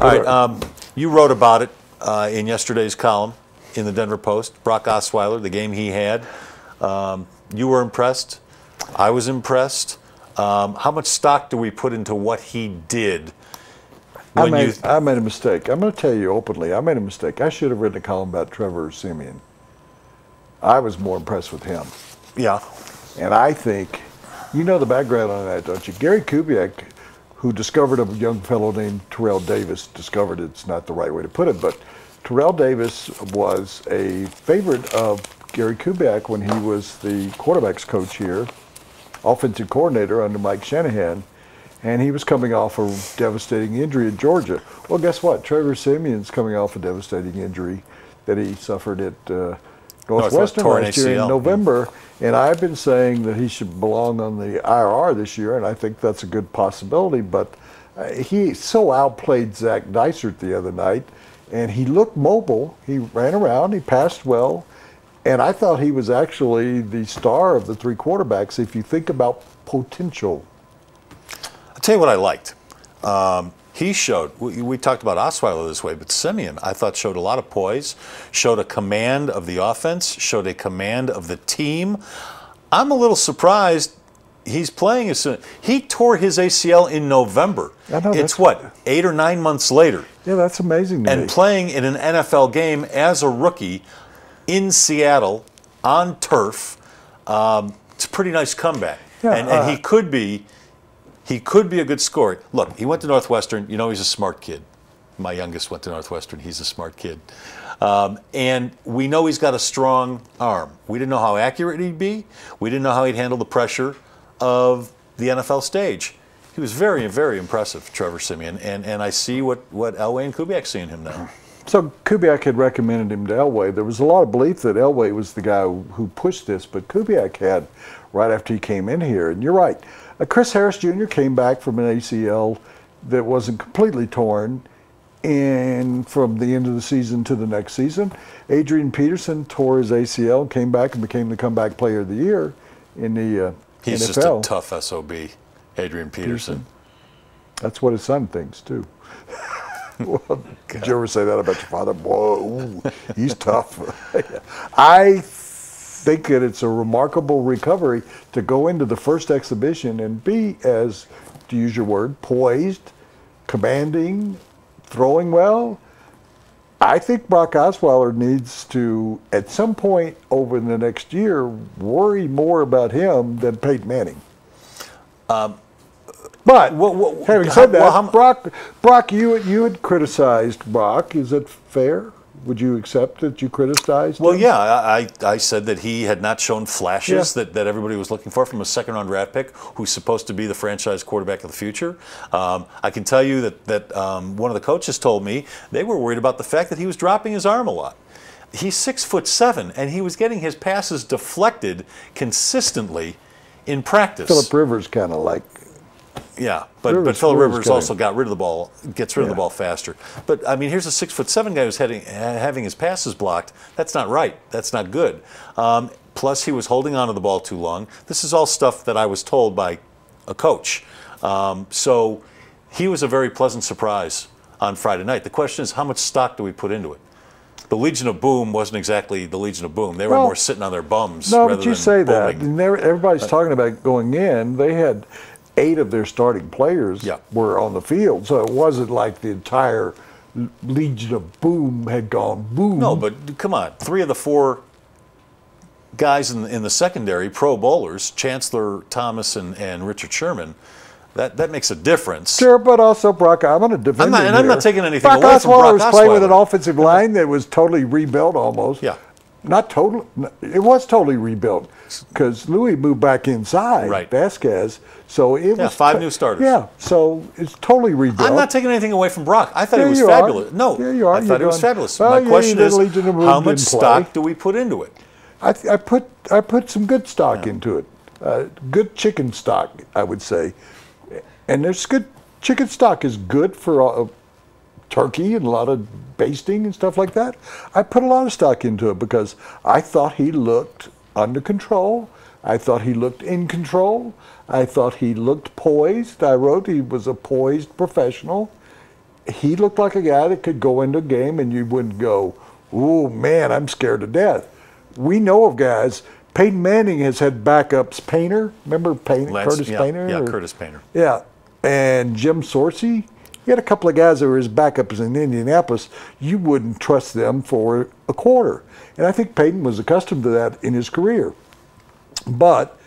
All right, you wrote about it in yesterday's column in the Denver Post. Brock Osweiler, the game he had. You were impressed. I was impressed. How much stock do we put into what he did? I made a mistake. I'm going to tell you openly, I made a mistake. I should have written a column about Trevor Siemian. I was more impressed with him. Yeah. And I think, you know the background on that, don't you? Gary Kubiak, who discovered a young fellow named Terrell Davis, discovered it's not the right way to put it, but Terrell Davis was a favorite of Gary Kubiak when he was the quarterback's coach here, offensive coordinator under Mike Shanahan, and he was coming off a devastating injury in Georgia. Well, guess what? Trevor Siemian's coming off a devastating injury that he suffered at Northwestern last year in November, and I've been saying that he should belong on the IR this year, and I think that's a good possibility, but he so outplayed Zach Dysert the other night, and he looked mobile. He ran around, he passed well, and I thought he was actually the star of the three quarterbacks if you think about potential. I'll tell you what I liked. He showed, we talked about Osweiler this way, but Siemian, I thought, showed a lot of poise, showed a command of the offense, showed a command of the team. I'm a little surprised he's playing as soon. He tore his ACL in November. It's what, 8 or 9 months later? Yeah, that's amazing to me. And playing in an NFL game as a rookie in Seattle on turf, it's a pretty nice comeback. Yeah, and he could be a good scorer. Look, he went to Northwestern. You know he's a smart kid. My youngest went to Northwestern. He's a smart kid. And we know he's got a strong arm. We didn't know how accurate he'd be. We didn't know how he'd handle the pressure of the NFL stage. He was very, very impressive, Trevor Siemian. And I see what Elway and Kubiak see in him now. So Kubiak had recommended him to Elway. There was a lot of belief that Elway was the guy who pushed this, but Kubiak had right after he came in here. And you're right. Chris Harris Jr. came back from an ACL that wasn't completely torn, and from the end of the season to the next season. Adrian Peterson tore his ACL, came back and became the comeback player of the year in the He's NFL. Just a tough SOB, Adrian Peterson. That's what his son thinks, too. Well, did you ever say that about your father? Whoa, he's tough. I think that it's a remarkable recovery to go into the first exhibition and be, as, to use your word, poised, commanding, throwing well. I think Brock Osweiler needs to, at some point over the next year, worry more about him than Peyton Manning. But having said that, Brock, you had criticized Brock. Is it fair? Would you accept that you criticized him? Well, yeah. I said that he had not shown flashes that everybody was looking for from a second-round draft pick who's supposed to be the franchise quarterback of the future. I can tell you that one of the coaches told me they were worried about the fact that he was dropping his arm a lot. He's 6'7", and he was getting his passes deflected consistently in practice. Phillip Rivers kind of like. Yeah, but Phillip Rivers also got rid of the ball, gets rid of the ball faster. But I mean, here's a 6'7" guy who's having his passes blocked. That's not right. That's not good. Plus, he was holding on to the ball too long. This is all stuff that I was told by a coach. So he was a very pleasant surprise on Friday night. The question is, how much stock do we put into it? The Legion of Boom wasn't exactly the Legion of Boom. They were more sitting on their bums. No, rather but you than say booming. that. Everybody's talking about going in. They had 8 of their starting players were on the field, so it wasn't like the entire Legion of Boom had gone boom. No, but come on. 3 of the 4 guys in the secondary, Pro Bowlers, Chancellor Thomas and Richard Sherman, that makes a difference. Sure, but also Brock, I'm going to defend him. I'm not taking anything away from Brock Osweiler was playing with an offensive line that was totally rebuilt almost. Yeah. Not totally. It was totally rebuilt because Louis moved back inside, Vasquez. So it was 5 new starters. Yeah, so it's totally rebuilt. I'm not taking anything away from Brock. I thought he was fabulous. No, you are. I thought he was fabulous. Well, my question is, how much play. stock do we put into it? I put some good stock into it. Good chicken stock, I would say. And there's good chicken stock is good for turkey and a lot of basting and stuff like that. I put a lot of stock into it because I thought he looked under control. I thought he looked in control. I thought he looked poised. I wrote he was a poised professional. He looked like a guy that could go into a game and you wouldn't go, "Oh man, I'm scared to death." We know of guys. Peyton Manning has had backups. Painter, remember Painter? Curtis Painter? Yeah, Curtis Painter. Yeah, and Jim Sorsey. He had a couple of guys that were his backups in Indianapolis. You wouldn't trust them for a quarter. And I think Peyton was accustomed to that in his career. But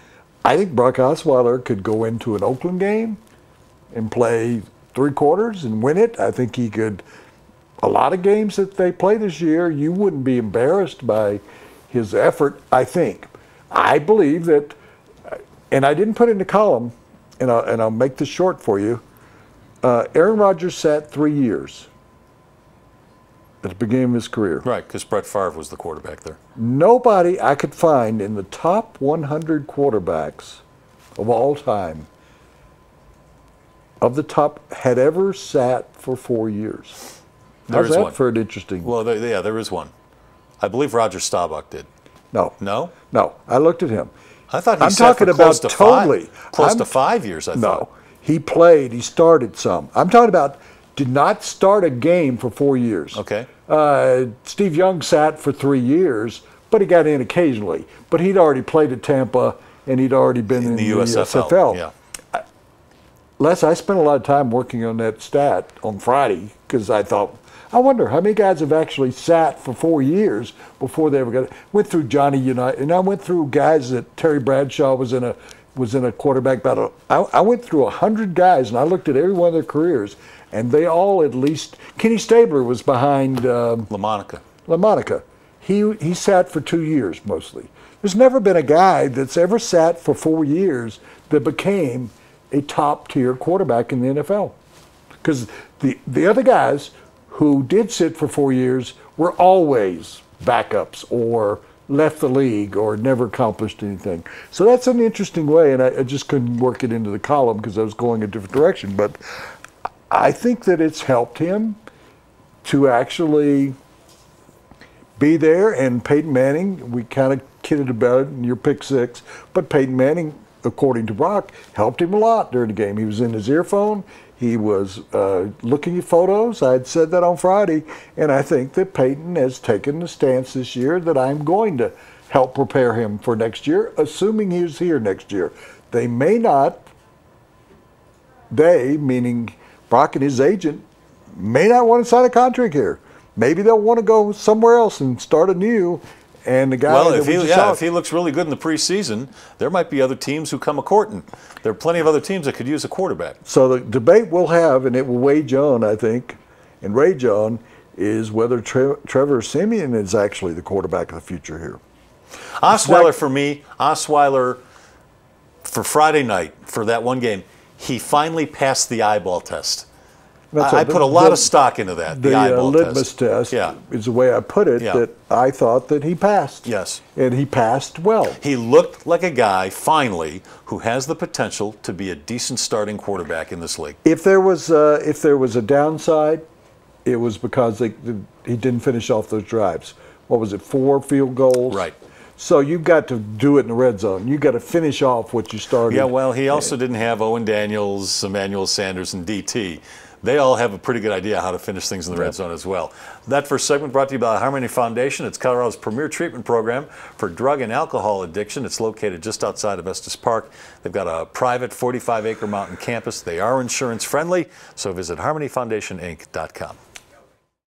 I think Brock Osweiler could go into an Oakland game and play 3 quarters and win it. I think he could. A lot of games that they play this year, you wouldn't be embarrassed by his effort, I think. I believe that, and I didn't put it in the column, and I'll make this short for you. Aaron Rodgers sat 3 years at the beginning of his career. Right, because Brett Favre was the quarterback there. Nobody I could find in the top 100 quarterbacks of all time, of the top, had ever sat for 4 years. How's that for an interesting? Well, there is one. I believe Roger Staubach did. No. No? No. I looked at him. I thought he I'm sat talking for about close to totally. close to 5 years, I thought. No. He played. He started some. I'm talking about did not start a game for 4 years. Okay. Steve Young sat for 3 years, but he got in occasionally. But he'd already played at Tampa, and he'd already been in the USFL. Yeah. Les, I spent a lot of time working on that stat on Friday because I thought, I wonder how many guys have actually sat for 4 years before they ever got it. Went through Johnny Unitas, and I went through guys that Terry Bradshaw was in a quarterback battle. I went through 100 guys, and I looked at every one of their careers, and they all at least. Kenny Stabler was behind LaMonica. He sat for 2 years mostly. There's never been a guy that's ever sat for 4 years that became a top-tier quarterback in the NFL. Because the other guys who did sit for 4 years were always backups or left the league or never accomplished anything. So that's an interesting way, and I just couldn't work it into the column because I was going a different direction. But I think that it's helped him to actually be there. And Peyton Manning, we kind of kidded about it in your pick 6, but Peyton Manning, according to Brock, helped him a lot during the game. He was in his earphone. He was looking at photos. I had said that on Friday, and I think that Peyton has taken the stance this year that I'm going to help prepare him for next year, assuming he's here next year. They may not, meaning Brock and his agent, may not want to sign a contract here. Maybe they'll want to go somewhere else and start anew. And the guy if he looks really good in the preseason, there might be other teams who come a-courting. There are plenty of other teams that could use a quarterback. So the debate we'll have, and it will wage on, I think, and rage on, is whether Trevor Siemian is actually the quarterback of the future here. Osweiler, for me, Osweiler, for Friday night, for that one game, he finally passed the eyeball test. I put a lot of stock into that, the eyeball litmus test is the way I put it, that I thought that he passed. Yes. And he passed well. He looked like a guy, finally, who has the potential to be a decent starting quarterback in this league. If there was a downside, it was because he didn't finish off those drives. What was it, 4 field goals? Right. So you've got to do it in the red zone. You've got to finish off what you started. Yeah, well, he also didn't have Owen Daniels, Emmanuel Sanders, and DT. They all have a pretty good idea how to finish things in the red zone as well. That first segment brought to you by the Harmony Foundation. It's Colorado's premier treatment program for drug and alcohol addiction. It's located just outside of Estes Park. They've got a private 45-acre mountain campus. They are insurance friendly, so visit harmonyfoundationinc.com.